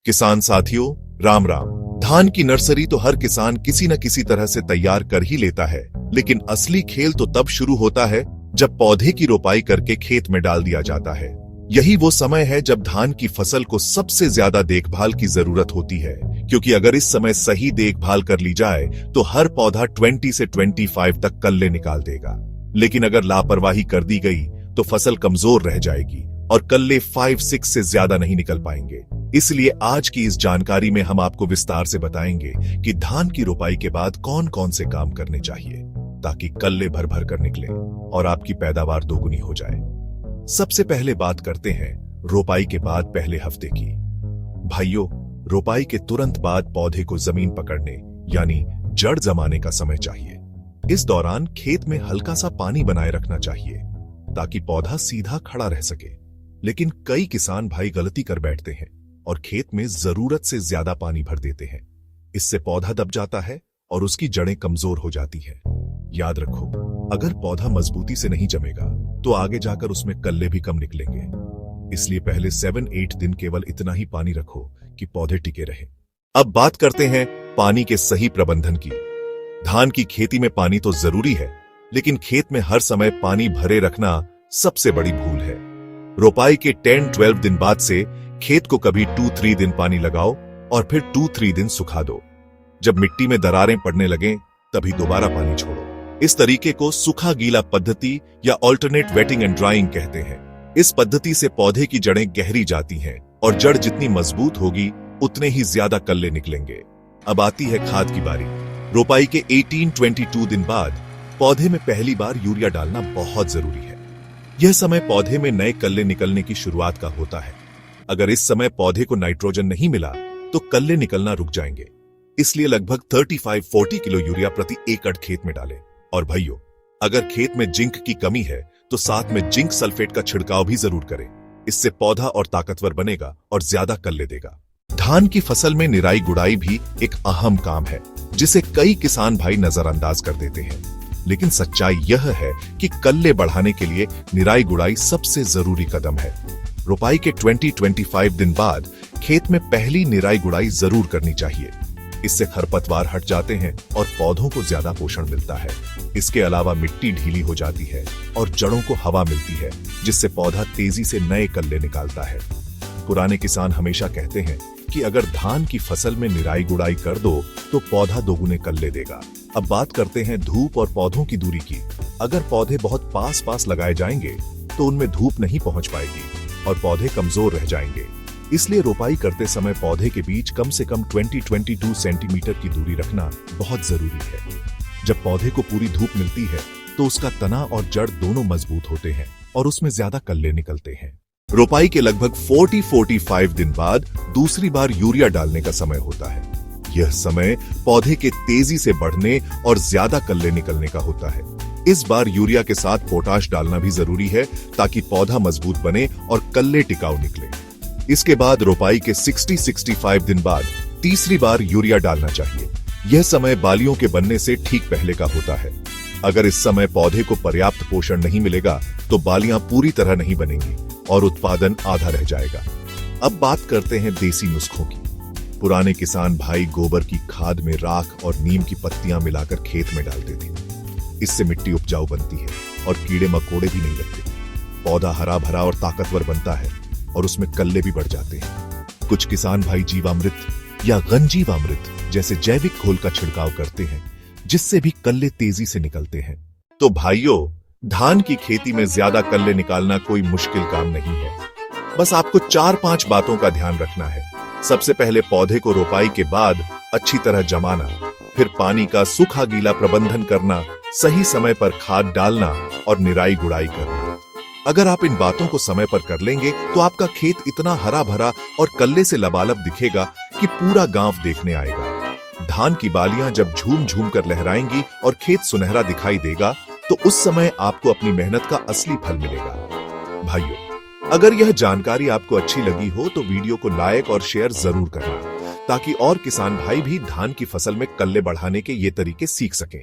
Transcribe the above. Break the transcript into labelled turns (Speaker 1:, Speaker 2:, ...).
Speaker 1: किसान साथियों, राम राम। धान की नर्सरी तो हर किसान किसी न किसी तरह से तैयार कर ही लेता है, लेकिन असली खेल तो तब शुरू होता है जब पौधे की रोपाई करके खेत में डाल दिया जाता है। यही वो समय है जब धान की फसल को सबसे ज्यादा देखभाल की जरूरत होती है, क्योंकि अगर इस समय सही देखभाल कर ली जाए तो हर पौधा 20 से 25 तक कल्ले निकाल देगा। लेकिन अगर लापरवाही कर दी गई तो फसल कमजोर रह जाएगी और कल्ले 5-6 से ज्यादा नहीं निकल पाएंगे। इसलिए आज की इस जानकारी में हम आपको विस्तार से बताएंगे कि धान की रोपाई के बाद कौन कौन से काम करने चाहिए ताकि कल्ले भर भर कर निकले और आपकी पैदावार दोगुनी हो जाए। सबसे पहले बात करते हैं रोपाई के बाद पहले हफ्ते की। भाइयों, रोपाई के तुरंत बाद पौधे को जमीन पकड़ने यानी जड़ जमाने का समय चाहिए। इस दौरान खेत में हल्का सा पानी बनाए रखना चाहिए ताकि पौधा सीधा खड़ा रह सके। लेकिन कई किसान भाई गलती कर बैठते हैं और खेत में जरूरत से ज्यादा पानी भर देते हैं। इससे पौधा दब जाता है और उसकी जड़ें कमजोर हो जाती हैं। याद रखो, अगर पौधा मजबूती से नहीं जमेगा तो आगे जाकर उसमें कल्ले भी कम निकलेंगे। इसलिए पहले 7-8 दिन केवल इतना ही पानी रखो कि पौधे टिके रहें। अब बात करते हैं पानी के सही प्रबंधन की। धान की खेती में पानी तो जरूरी है, लेकिन खेत में हर समय पानी भरे रखना सबसे बड़ी भूल है। रोपाई के 10-12 दिन बाद से खेत को कभी 2-3 दिन पानी लगाओ और फिर 2-3 दिन सुखा दो। जब मिट्टी में दरारें पड़ने लगें तभी दोबारा पानी छोड़ो। इस तरीके को सूखा गीला पद्धति या ऑल्टरनेट वेटिंग एंड ड्राइंग कहते हैं। इस पद्धति से पौधे की जड़ें गहरी जाती हैं और जड़ जितनी मजबूत होगी उतने ही ज्यादा कल्ले निकलेंगे। अब आती है खाद की बारी। रोपाई के 18-22 दिन बाद पौधे में पहली बार यूरिया डालना बहुत जरूरी है। यह समय पौधे में नए कल्ले निकलने की शुरुआत का होता है। अगर इस समय पौधे को नाइट्रोजन नहीं मिला तो कल्ले निकलना रुक जाएंगे। इसलिए लगभग 35-40 किलो यूरिया प्रति एकड़ खेत में डालें। और भाइयों, अगर खेत में जिंक की कमी है तो साथ में जिंक सल्फेट का छिड़काव भी जरूर करें। इससे पौधा और ताकतवर बनेगा और ज्यादा कल्ले देगा। धान की फसल में निराई गुड़ाई भी एक अहम काम है, जिसे कई किसान भाई नजरअंदाज कर देते हैं। लेकिन सच्चाई यह है कि कल्ले बढ़ाने के लिए निराई गुड़ाई सबसे जरूरी कदम है। रोपाई के 20-25 दिन बाद खेत में पहली निराई गुड़ाई जरूर करनी चाहिए। इससे खरपतवार हट जाते हैं और पौधों को ज्यादा पोषण मिलता है। इसके अलावा मिट्टी ढीली हो जाती है और जड़ों को हवा मिलती है, जिससे पौधा तेजी से नए कल्ले निकालता है। पुराने किसान हमेशा कहते हैं कि अगर धान की फसल में निराई गुड़ाई कर दो तो पौधा दोगुने कल्ले देगा। अब बात करते हैं धूप और पौधों की दूरी की। अगर पौधे बहुत पास पास लगाए जाएंगे तो उनमें धूप नहीं पहुंच पाएगी और पौधे कमजोर रह जाएंगे। इसलिए रोपाई करते समय पौधे के बीच कम से कम 20-22 सेंटीमीटर की दूरी रखना बहुत जरूरी है। जब पौधे को पूरी धूप मिलती है तो उसका तना और जड़ दोनों मजबूत होते हैं और उसमें ज्यादा कल्ले निकलते हैं। रोपाई के लगभग 40-45 दिन बाद दूसरी बार यूरिया डालने का समय होता है। यह समय पौधे के तेजी से बढ़ने और ज्यादा कल्ले निकलने का होता है। इस बार यूरिया के साथ पोटाश डालना भी जरूरी है ताकि पौधा मजबूत बने और कल्ले टिकाऊ निकले। इसके बाद रोपाई के 60-65 दिन बाद तीसरी बार यूरिया डालना चाहिए। यह समय बालियों के बनने से ठीक पहले का होता है। अगर इस समय पौधे को पर्याप्त पोषण नहीं मिलेगा तो बालियां पूरी तरह नहीं बनेंगी और उत्पादन आधा रह जाएगा। अब बात करते हैं देसी नुस्खों की। पुराने किसान भाई गोबर की खाद में राख और नीम की पत्तियां मिलाकर खेत में डालते थे। इससे मिट्टी उपजाऊ बनती है और कीड़े मकोड़े भी नहीं लगते। पौधा हरा भरा और ताकतवर बनता है और उसमें कल्ले भी बढ़ जाते हैं। कुछ किसान भाई जीवामृत या घनजीवामृत जैसे जैविक घोल का छिड़काव करते हैं, जिससे भी कल्ले तेजी से निकलते हैं। तो भाइयों, धान की खेती में ज्यादा कल्ले निकालना कोई मुश्किल काम नहीं है। बस आपको 4-5 बातों का ध्यान रखना है। सबसे पहले पौधे को रोपाई के बाद अच्छी तरह जमाना, फिर पानी का सूखा गीला प्रबंधन करना, सही समय पर खाद डालना और निराई गुड़ाई करना। अगर आप इन बातों को समय पर कर लेंगे तो आपका खेत इतना हरा भरा और कल्ले से लबालब दिखेगा कि पूरा गांव देखने आएगा। धान की बालियां जब झूम झूम कर लहराएंगी और खेत सुनहरा दिखाई देगा तो उस समय आपको अपनी मेहनत का असली फल मिलेगा। भाइयों, अगर यह जानकारी आपको अच्छी लगी हो तो वीडियो को लाइक और शेयर जरूर करना, ताकि और किसान भाई भी धान की फसल में कल्ले बढ़ाने के ये तरीके सीख सकें।